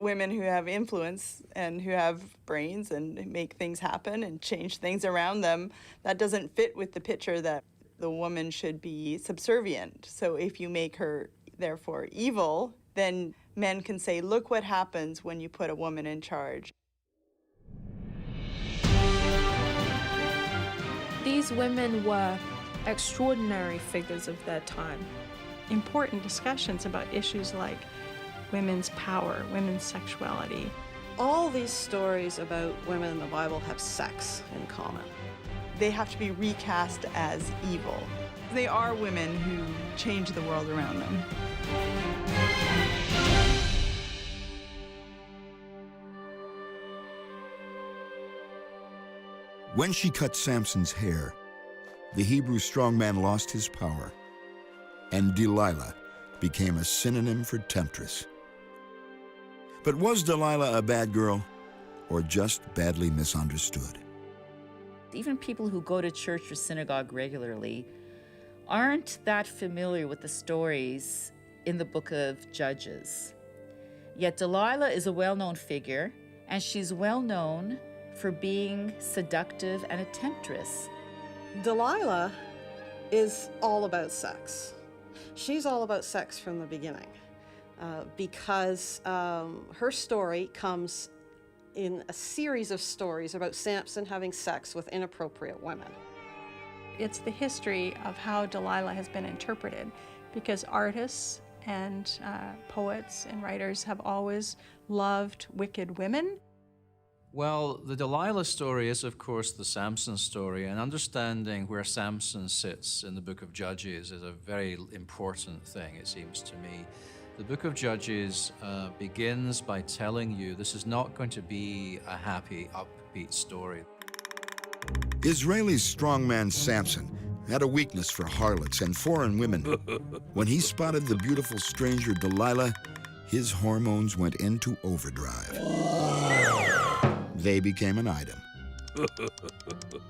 women who have influence and who have brains and make things happen and change things around them, that doesn't fit with the picture that the woman should be subservient. So if you make her, therefore, evil, then men can say, look what happens when you put a woman in charge. These women were extraordinary figures of their time. Important discussions about issues like women's power, women's sexuality. All these stories about women in the Bible have sex in common. They have to be recast as evil. They are women who change the world around them. When she cut Samson's hair, the Hebrew strongman lost his power, and Delilah became a synonym for temptress. But was Delilah a bad girl, or just badly misunderstood? Even people who go to church or synagogue regularly aren't that familiar with the stories in the book of Judges. Yet Delilah is a well-known figure, and she's well known for being seductive and a temptress. Delilah is all about sex. She's all about sex from the beginning because her story comes in a series of stories about Samson having sex with inappropriate women. It's the history of how Delilah has been interpreted, because artists and poets and writers have always loved wicked women. Well, the Delilah story is, of course, the Samson story, and understanding where Samson sits in the book of Judges is a very important thing, it seems to me. The book of Judges begins by telling you this is not going to be a happy, upbeat story. Israeli's strongman Samson had a weakness for harlots and foreign women. When he spotted the beautiful stranger Delilah, his hormones went into overdrive. They became an item.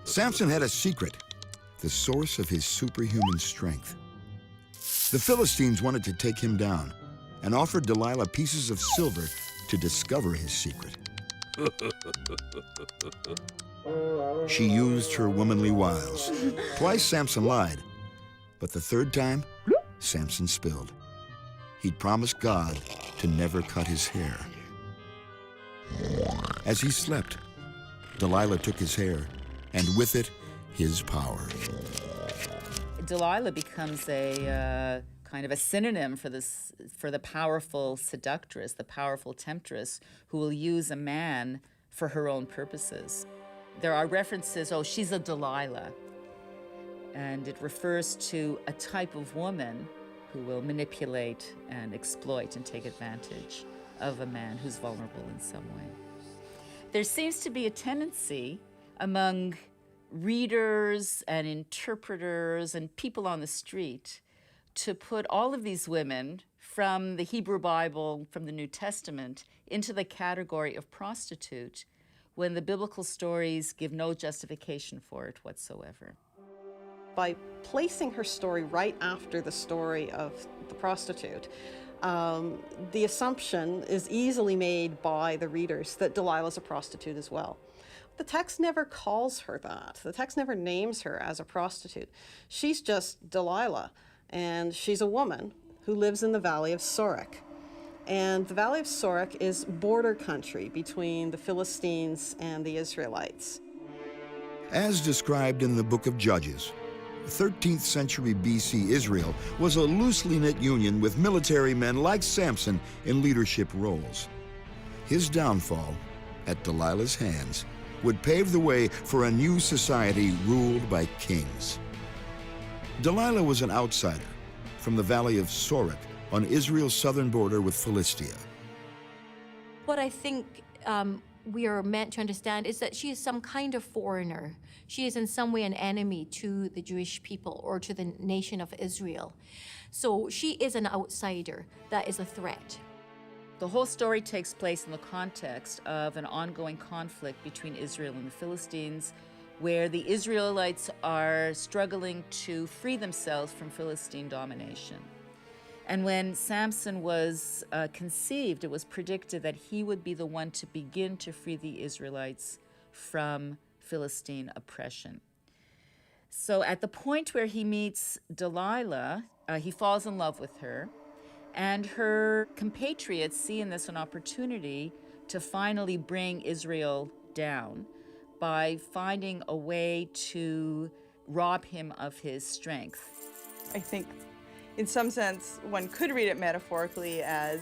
Samson had a secret, the source of his superhuman strength. The Philistines wanted to take him down and offered Delilah pieces of silver to discover his secret. She used her womanly wiles. Twice Samson lied, but the third time, Samson spilled. He'd promised God to never cut his hair. As he slept, Delilah took his hair, and with it, his power. Delilah becomes a kind of a synonym for the powerful seductress, the powerful temptress, who will use a man for her own purposes. There are references, oh, she's a Delilah, and it refers to a type of woman who will manipulate and exploit and take advantage of a man who's vulnerable in some way. There seems to be a tendency among readers and interpreters and people on the street to put all of these women from the Hebrew Bible, from the New Testament, into the category of prostitute, when the biblical stories give no justification for it whatsoever. By placing her story right after the story of the prostitute, the assumption is easily made by the readers that Delilah's a prostitute as well. The text never calls her that. The text never names her as a prostitute. She's just Delilah, and she's a woman who lives in the Valley of Sorek. And the Valley of Sorek is border country between the Philistines and the Israelites. As described in the book of Judges, 13th century BC Israel was a loosely knit union with military men like Samson in leadership roles. His downfall, at Delilah's hands, would pave the way for a new society ruled by kings. Delilah was an outsider from the Valley of Sorek on Israel's southern border with Philistia. What I think we are meant to understand is that she is some kind of foreigner. She is in some way an enemy to the Jewish people or to the nation of Israel. So she is an outsider that is a threat. The whole story takes place in the context of an ongoing conflict between Israel and the Philistines, where the Israelites are struggling to free themselves from Philistine domination. And when Samson was conceived, it was predicted that he would be the one to begin to free the Israelites from Philistine oppression. So at the point where he meets Delilah, he falls in love with her, and her compatriots see in this an opportunity to finally bring Israel down by finding a way to rob him of his strength. I think in some sense one could read it metaphorically as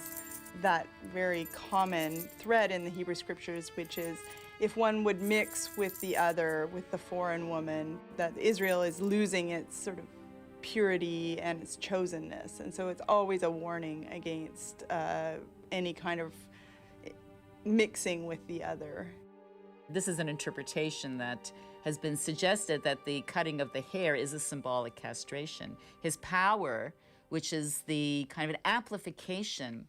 that very common thread in the Hebrew scriptures, which is if one would mix with the other, with the foreign woman, that Israel is losing its sort of purity and its chosenness. And so it's always a warning against any kind of mixing with the other. This is an interpretation that has been suggested that the cutting of the hair is a symbolic castration. His power, which is the kind of an amplification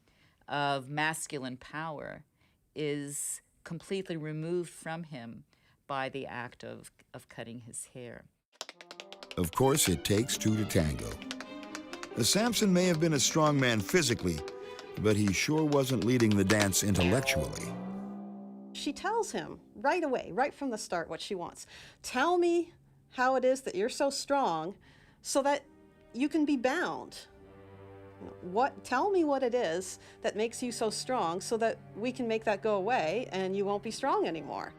of masculine power, is completely removed from him by the act of cutting his hair. Of course, it takes two to tango. Samson may have been a strong man physically, but he sure wasn't leading the dance intellectually. She tells him right away, right from the start, what she wants. Tell me how it is that you're so strong so that you can be bound. Tell me what it is that makes you so strong so that we can make that go away and you won't be strong anymore.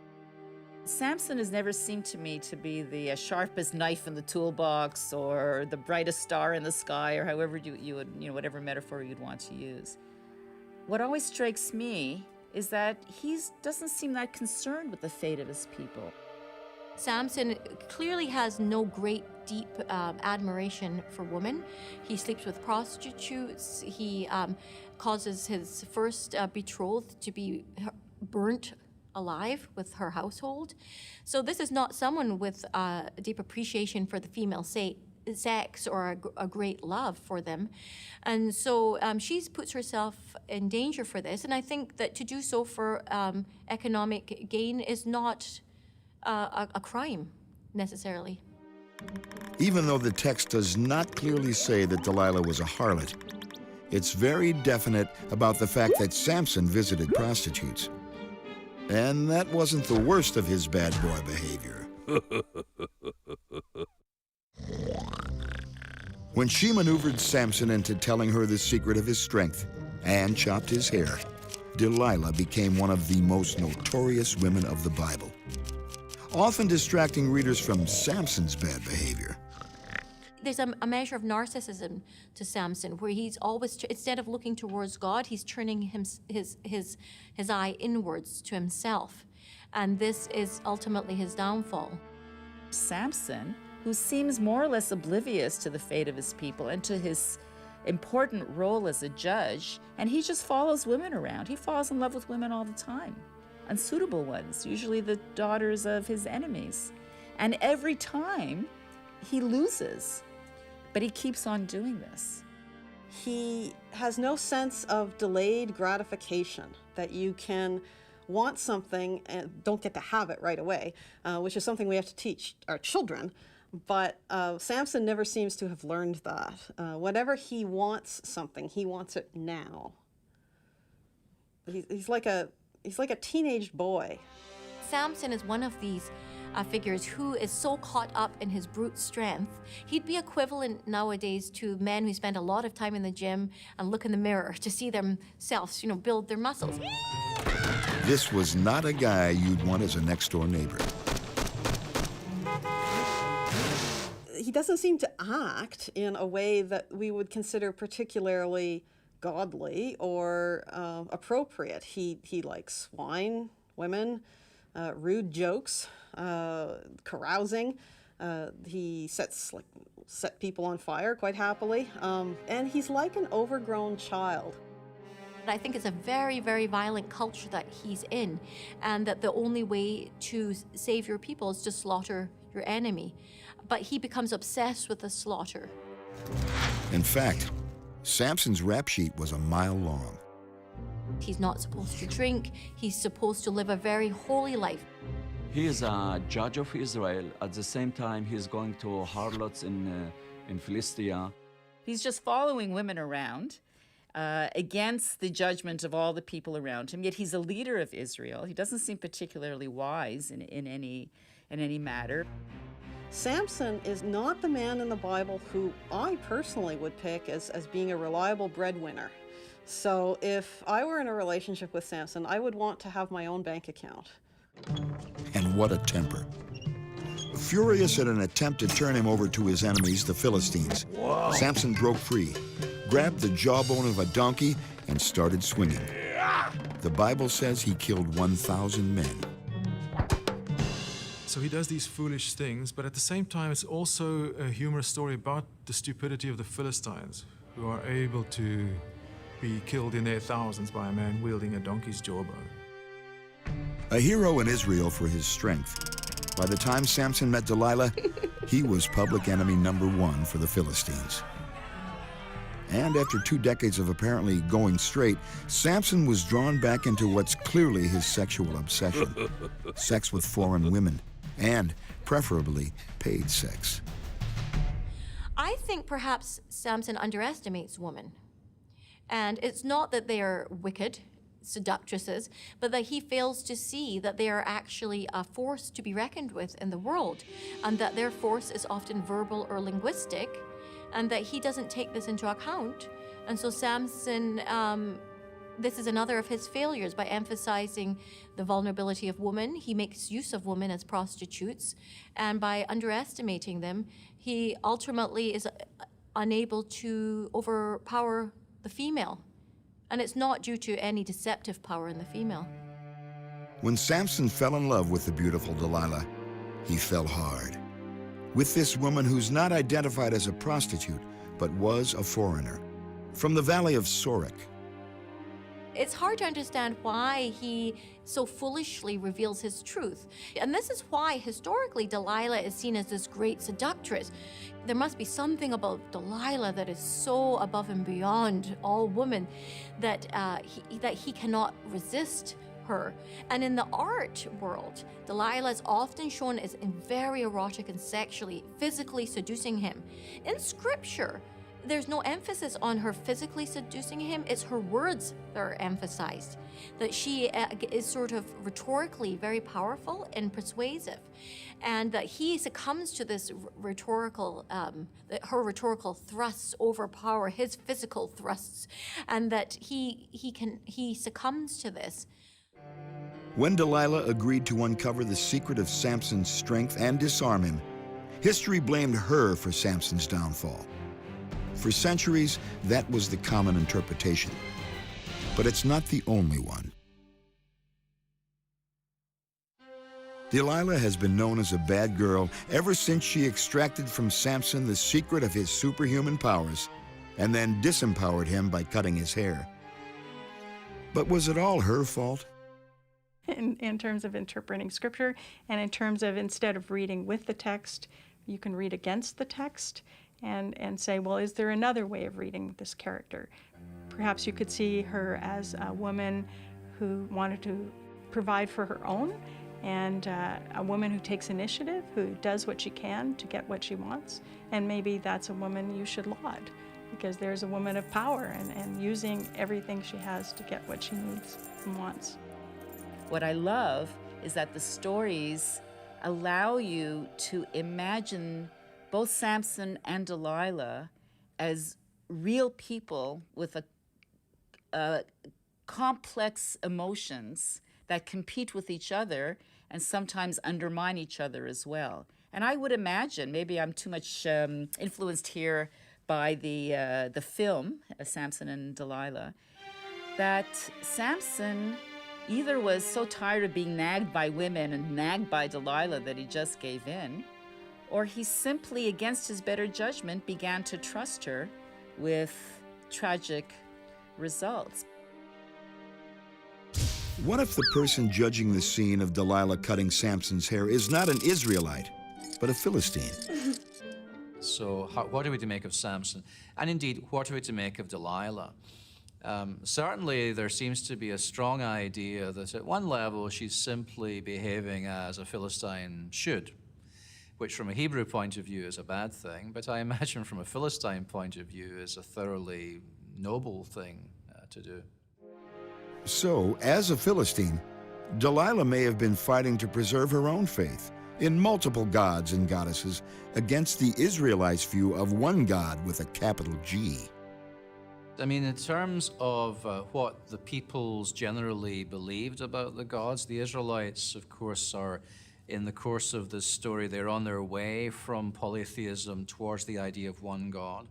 Samson has never seemed to me to be the sharpest knife in the toolbox or the brightest star in the sky, or however you would, whatever metaphor you'd want to use. What always strikes me is that he doesn't seem that concerned with the fate of his people. Samson clearly has no great deep admiration for women. He sleeps with prostitutes. He causes his first betrothed to be burnt alive with her household. So this is not someone with a deep appreciation for the female sex or a great love for them. And so she puts herself in danger for this. And I think that to do so for economic gain is not a crime, necessarily. Even though the text does not clearly say that Delilah was a harlot, it's very definite about the fact that Samson visited prostitutes. And that wasn't the worst of his bad boy behavior. When she maneuvered Samson into telling her the secret of his strength and chopped his hair, Delilah became one of the most notorious women of the Bible, often distracting readers from Samson's bad behavior. There's a measure of narcissism to Samson, where he's always, instead of looking towards God, he's turning his eye inwards to himself. And this is ultimately his downfall. Samson, who seems more or less oblivious to the fate of his people and to his important role as a judge, and he just follows women around. He falls in love with women all the time, unsuitable ones, usually the daughters of his enemies. And every time he loses, but he keeps on doing this. He has no sense of delayed gratification, that you can want something and don't get to have it right away, which is something we have to teach our children. But Samson never seems to have learned that. Whenever he wants something, he wants it now. He's like a teenage boy. Samson is one of these figures who is so caught up in his brute strength. He'd be equivalent nowadays to men who spend a lot of time in the gym and look in the mirror to see themselves, build their muscles. This was not a guy you'd want as a next-door neighbor. He doesn't seem to act in a way that we would consider particularly godly or appropriate. He likes wine, women, rude jokes, carousing. He set people on fire quite happily, and he's like an overgrown child. I think it's a very, very violent culture that he's in, and that the only way to save your people is to slaughter your enemy. But he becomes obsessed with the slaughter. In fact, Samson's rap sheet was a mile long. He's not supposed to drink. He's supposed to live a very holy life. He is a judge of Israel. At the same time, he's going to harlots in Philistia. He's just following women around against the judgment of all the people around him. Yet he's a leader of Israel. He doesn't seem particularly wise in any matter. Samson is not the man in the Bible who I personally would pick as being a reliable breadwinner. So if I were in a relationship with Samson, I would want to have my own bank account. And what a temper. Furious at an attempt to turn him over to his enemies, the Philistines, Samson broke free, grabbed the jawbone of a donkey, and started swinging. The Bible says he killed 1,000 men. So he does these foolish things, but at the same time, it's also a humorous story about the stupidity of the Philistines, who are able to be killed in their thousands by a man wielding a donkey's jawbone. A hero in Israel for his strength. By the time Samson met Delilah, he was public enemy #1 for the Philistines. And after 2 decades of apparently going straight, Samson was drawn back into what's clearly his sexual obsession. Sex with foreign women, and preferably paid sex. I think perhaps Samson underestimates women. And it's not that they are wicked seductresses, but that he fails to see that they are actually a force to be reckoned with in the world, and that their force is often verbal or linguistic, and that he doesn't take this into account. And so Samson, this is another of his failures. By emphasizing the vulnerability of women, he makes use of women as prostitutes, and by underestimating them, he ultimately is unable to overpower the female. And it's not due to any deceptive power in the female. When Samson fell in love with the beautiful Delilah, he fell hard. With this woman who's not identified as a prostitute, but was a foreigner, from the valley of Sorek. It's hard to understand why he so foolishly reveals his truth. And this is why, historically, Delilah is seen as this great seductress. There must be something about Delilah that is so above and beyond all women that he cannot resist her. And in the art world, Delilah is often shown as very erotic and sexually, physically seducing him. In scripture, there's no emphasis on her physically seducing him. It's her words that are emphasized, that she is sort of rhetorically very powerful and persuasive, and that he succumbs to this rhetorical, that her rhetorical thrusts overpower his physical thrusts, and that he succumbs to this. When Delilah agreed to uncover the secret of Samson's strength and disarm him, history blamed her for Samson's downfall. For centuries, that was the common interpretation. But it's not the only one. Delilah has been known as a bad girl ever since she extracted from Samson the secret of his superhuman powers and then disempowered him by cutting his hair. But was it all her fault? In terms of interpreting scripture, and in terms of, instead of reading with the text, you can read against the text and say, well, is there another way of reading this character? Perhaps you could see her as a woman who wanted to provide for her own, and a woman who takes initiative, who does what she can to get what she wants. And maybe that's a woman you should laud, because there's a woman of power and using everything she has to get what she needs and wants. What I love is that the stories allow you to imagine both Samson and Delilah as real people with complex emotions that compete with each other and sometimes undermine each other as well. And I would imagine, maybe I'm too much influenced here by the film, Samson and Delilah, that Samson either was so tired of being nagged by women and nagged by Delilah that he just gave in, or he simply, against his better judgment, began to trust her with tragic results. What if the person judging the scene of Delilah cutting Samson's hair is not an Israelite, but a Philistine? So what are we to make of Samson? And indeed, what are we to make of Delilah? Certainly, there seems to be a strong idea that at one level, she's simply behaving as a Philistine should. which from a Hebrew point of view is a bad thing, but I imagine from a Philistine point of view is a thoroughly noble thing to do. So, as a Philistine, Delilah may have been fighting to preserve her own faith in multiple gods and goddesses against the Israelites' view of one God with a capital G. I mean, in terms of what the peoples generally believed about the gods, the Israelites, of course, are, in the course of this story, they're on their way from polytheism towards the idea of one God.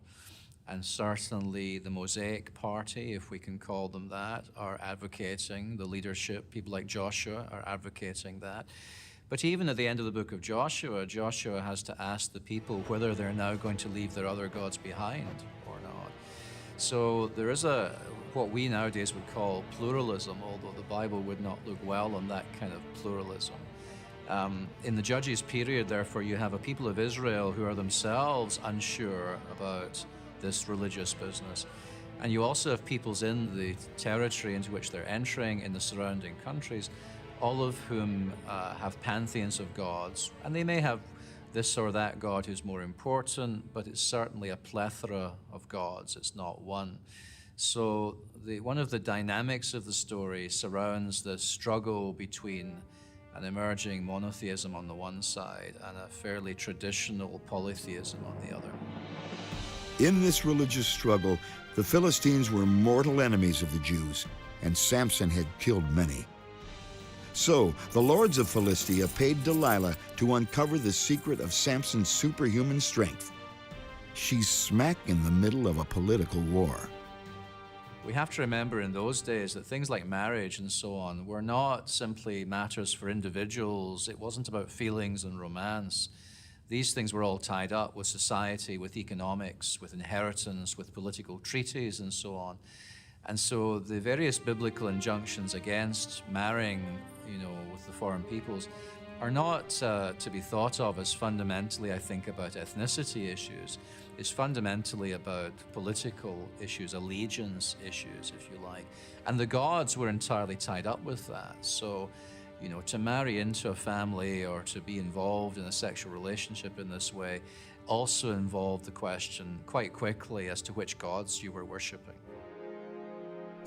And certainly the Mosaic Party, if we can call them that, are advocating the leadership. People like Joshua are advocating that. But even at the end of the book of Joshua, Joshua has to ask the people whether they're now going to leave their other gods behind or not. So there is what we nowadays would call pluralism, although the Bible would not look well on that kind of pluralism. In the Judges period, therefore, you have a people of Israel who are themselves unsure about this religious business. And you also have peoples in the territory into which they're entering, in the surrounding countries, all of whom have pantheons of gods. And they may have this or that god who's more important, but it's certainly a plethora of gods. It's not one. So one of the dynamics of the story surrounds the struggle between an emerging monotheism on the one side and a fairly traditional polytheism on the other. In this religious struggle, the Philistines were mortal enemies of the Jews, and Samson had killed many. So, the lords of Philistia paid Delilah to uncover the secret of Samson's superhuman strength. She's smack in the middle of a political war. We have to remember in those days that things like marriage and so on were not simply matters for individuals. It wasn't about feelings and romance. These things were all tied up with society, with economics, with inheritance, with political treaties, and so on. And so the various biblical injunctions against marrying, with the foreign peoples are not to be thought of as fundamentally, I think, about ethnicity issues. It's fundamentally about political issues, allegiance issues, if you like. And the gods were entirely tied up with that. So, to marry into a family or to be involved in a sexual relationship in this way also involved the question quite quickly as to which gods you were worshiping.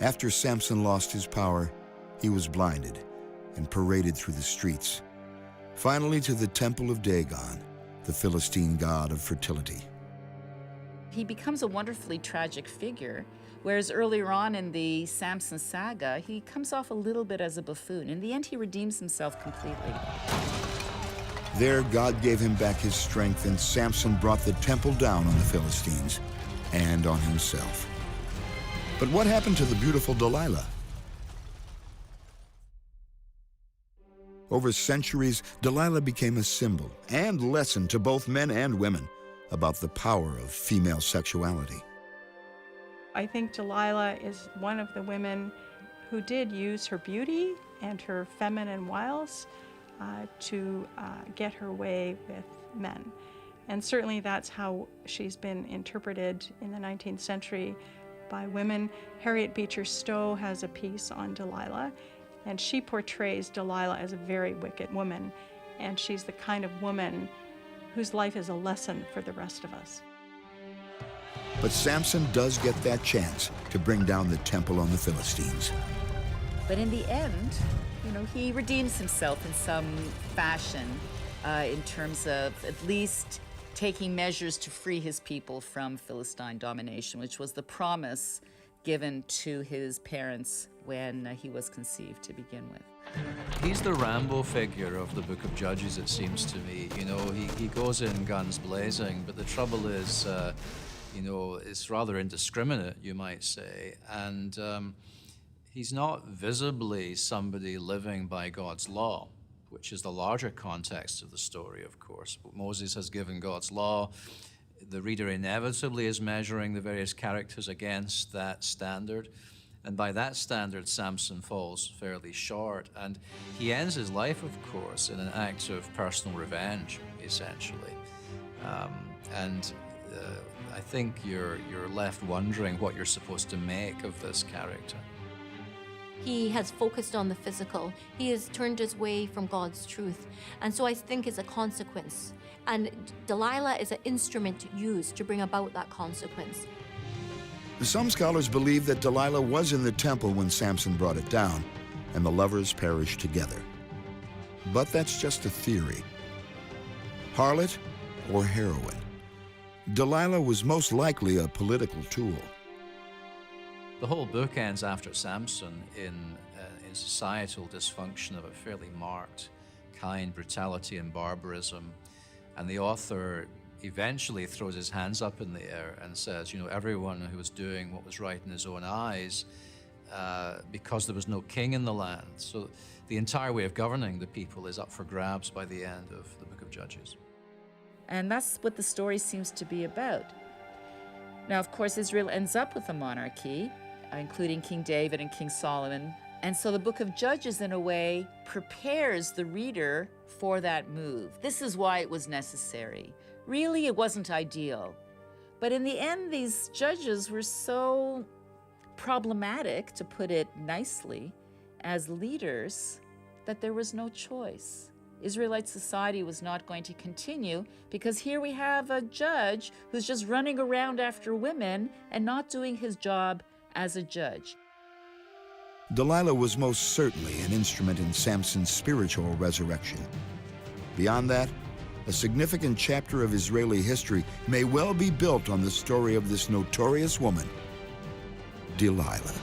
After Samson lost his power, he was blinded and paraded through the streets, finally to the temple of Dagon, the Philistine god of fertility. He becomes a wonderfully tragic figure, whereas earlier on in the Samson saga, he comes off a little bit as a buffoon. In the end, he redeems himself completely. There, God gave him back his strength, and Samson brought the temple down on the Philistines and on himself. But what happened to the beautiful Delilah? Over centuries, Delilah became a symbol and lesson to both men and women about the power of female sexuality. I think Delilah is one of the women who did use her beauty and her feminine wiles to get her way with men. And certainly that's how she's been interpreted in the 19th century by women. Harriet Beecher Stowe has a piece on Delilah, and she portrays Delilah as a very wicked woman, and she's the kind of woman whose life is a lesson for the rest of us. But Samson does get that chance to bring down the temple on the Philistines. But in the end, he redeems himself in some fashion in terms of at least taking measures to free his people from Philistine domination, which was the promise given to his parents when he was conceived to begin with. He's the Rambo figure of the book of Judges, it seems to me. He goes in guns blazing, but the trouble is, it's rather indiscriminate, you might say. And he's not visibly somebody living by God's law, which is the larger context of the story, of course. Moses has given God's law. The reader inevitably is measuring the various characters against that standard. And by that standard, Samson falls fairly short. And he ends his life, of course, in an act of personal revenge, essentially. I think you're left wondering what you're supposed to make of this character. He has focused on the physical. He has turned his way from God's truth. And so I think it's a consequence. And Delilah is an instrument used to bring about that consequence. Some scholars believe that Delilah was in the temple when Samson brought it down, and the lovers perished together. But that's just a theory. Harlot or heroine? Delilah was most likely a political tool. The whole book ends after Samson in societal dysfunction of a fairly marked kind, brutality and barbarism. And the author eventually throws his hands up in the air and says, you know, everyone who was doing what was right in his own eyes, because there was no king in the land. So the entire way of governing the people is up for grabs by the end of the book of Judges. And that's what the story seems to be about. Now, of course, Israel ends up with a monarchy, including King David and King Solomon. And so the book of Judges, in a way, prepares the reader for that move. This is why it was necessary. Really, it wasn't ideal. But in the end, these judges were so problematic, to put it nicely, as leaders, that there was no choice. Israelite society was not going to continue because here we have a judge who's just running around after women and not doing his job as a judge. Delilah was most certainly an instrument in Samson's spiritual resurrection. Beyond that, a significant chapter of Israeli history may well be built on the story of this notorious woman, Delilah.